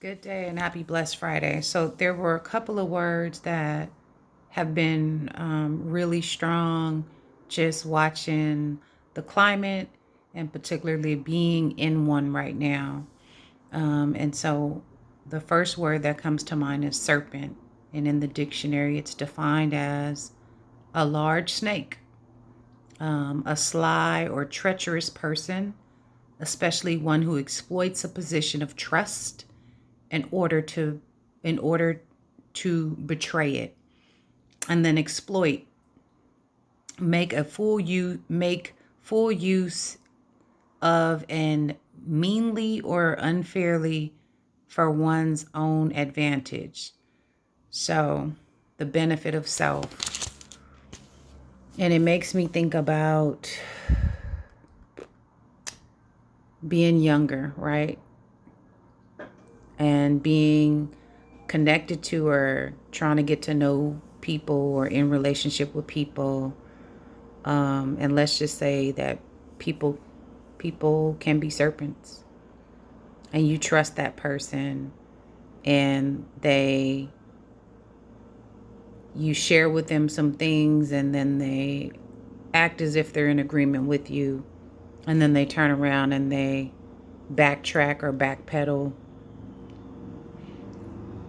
Good day and happy blessed Friday. So there were a couple of words that have been really strong just watching the climate and particularly being in one right now. And so the first word that comes to mind is serpent. And in the dictionary, it's defined as a large snake, a sly or treacherous person, especially one who exploits a position of trust in order to in order to betray it, and then exploit, make full use of, and meanly or unfairly for one's own advantage. So the benefit of self. And it makes me think about being younger, right? And being connected to or trying to get to know people or in relationship with people. And let's just say that people can be serpents, and you trust that person, and you share with them some things, and then they act as if they're in agreement with you, and then they turn around and they backtrack or backpedal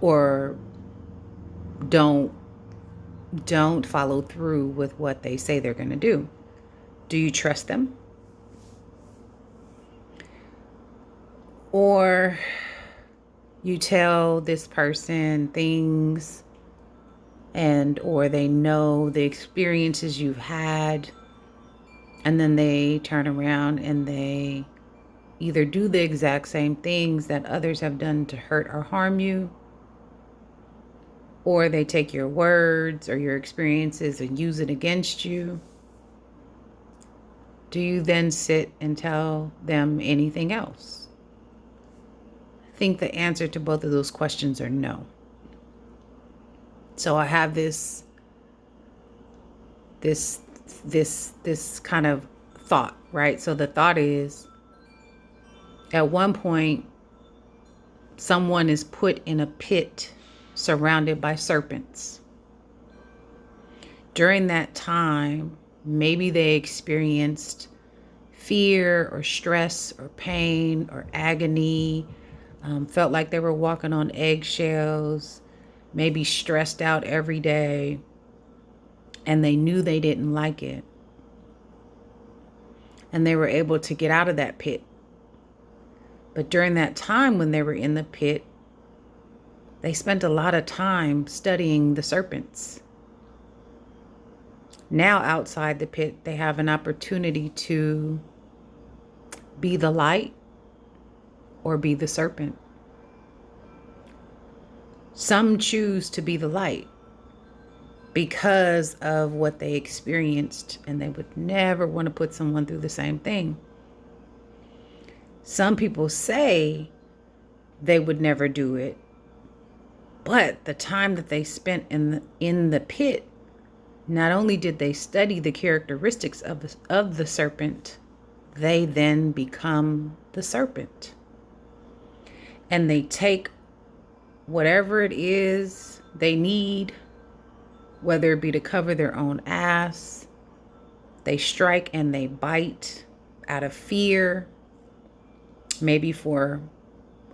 or don't follow through with what they say they're going to do. Do you trust them? Or you tell this person things, and or they know the experiences you've had, and then they turn around and they either do the exact same things that others have done to hurt or harm you, or they take your words or your experiences and use it against you. Do you then sit and tell them anything else? I think the answer to both of those questions are no. So I have this kind of thought, right? So the thought is, at one point, someone is put in a pit surrounded by serpents. During that time, maybe they experienced fear or stress or pain or agony, felt like they were walking on eggshells, maybe stressed out every day, and they knew they didn't like it. And they were able to get out of that pit. But during that time when they were in the pit, they spent a lot of time studying the serpents. Now outside the pit, they have an opportunity to be the light or be the serpent. Some choose to be the light because of what they experienced, and they would never want to put someone through the same thing. Some people say they would never do it, but the time that they spent in the pit, not only did they study the characteristics of the serpent, they then become the serpent. And they take whatever it is they need, whether it be to cover their own ass. They strike and they bite out of fear, maybe for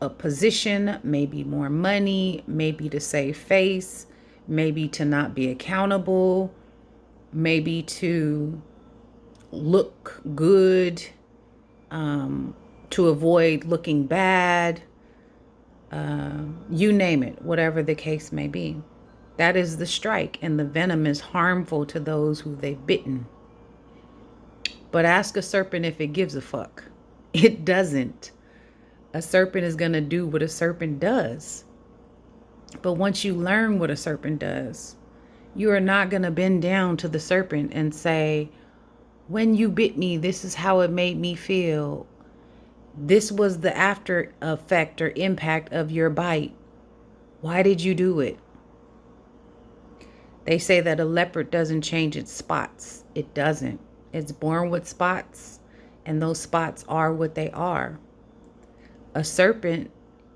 a position, maybe more money, maybe to save face, maybe to not be accountable, maybe to look good, to avoid looking bad, you name it, whatever the case may be. That is the strike, and the venom is harmful to those who they've bitten. But ask a serpent if it gives a fuck. It doesn't. A serpent is going to do what a serpent does. But once you learn what a serpent does, you are not going to bend down to the serpent and say, when you bit me, this is how it made me feel. This was the after effect or impact of your bite. Why did you do it? They say that a leopard doesn't change its spots. It doesn't. It's born with spots, and those spots are what they are. A serpent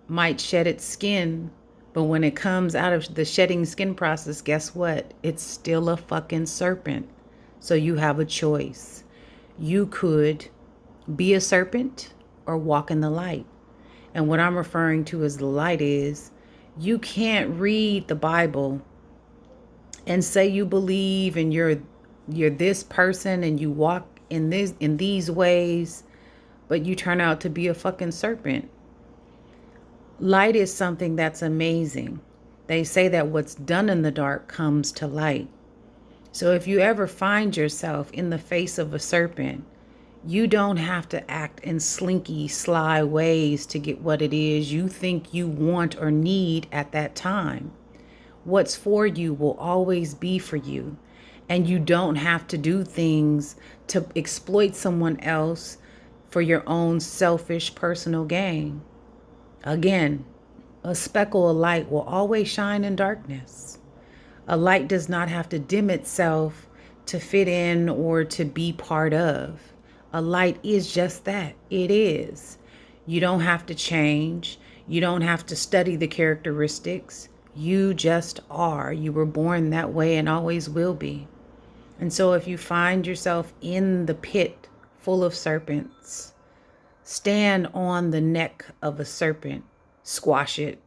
might shed its skin, but when it comes out of the shedding skin process, guess what? It's still a fucking serpent. So you have a choice. You could be a serpent or walk in the light. And what I'm referring to as the light is you can't read the Bible and say you believe and you're this person and you walk in these ways, but you turn out to be a fucking serpent. Light is something that's amazing. They say that what's done in the dark comes to light. So if you ever find yourself in the face of a serpent, you don't have to act in slinky, sly ways to get what it is you think you want or need at that time. What's for you will always be for you. And you don't have to do things to exploit someone else for your own selfish personal gain. Again, a speckle of light will always shine in darkness. A light does not have to dim itself to fit in or to be part of. A light is just that. It is. You don't have to change. You don't have to study the characteristics. You just are. You were born that way and always will be. And so if you find yourself in the pit full of serpents, stand on the neck of a serpent, squash it.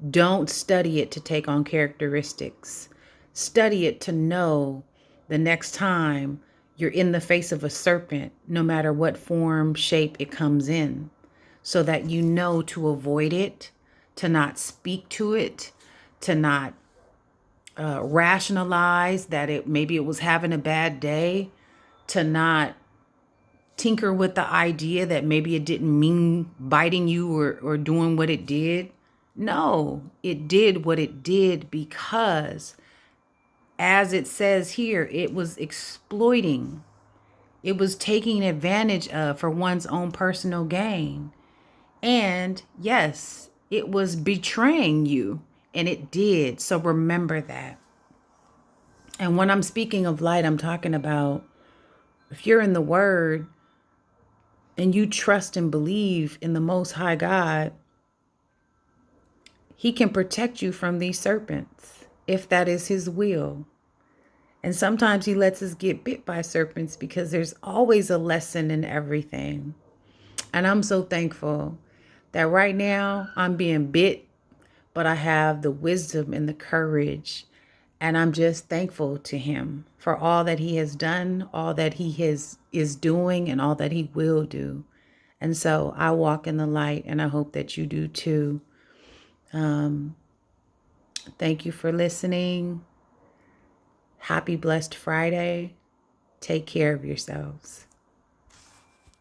Don't study it to take on characteristics. Study it to know the next time you're in the face of a serpent, no matter what form, shape it comes in, so that you know to avoid it, to not speak to it, to not rationalize that maybe it was having a bad day, to not tinker with the idea that maybe it didn't mean biting you or doing what it did. No, it did what it did because, as it says here, it was exploiting. It was taking advantage of for one's own personal gain. And yes, it was betraying you, and it did. So remember that. And when I'm speaking of light, I'm talking about if you're in the Word and you trust and believe in the Most High God, He can protect you from these serpents if that is His will. And sometimes He lets us get bit by serpents because there's always a lesson in everything. And I'm so thankful that right now I'm being bit, but I have the wisdom and the courage. And I'm just thankful to Him for all that He has done, all that He is doing, and all that He will do. And so I walk in the light, and I hope that you do too. Thank you for listening. Happy blessed Friday. Take care of yourselves.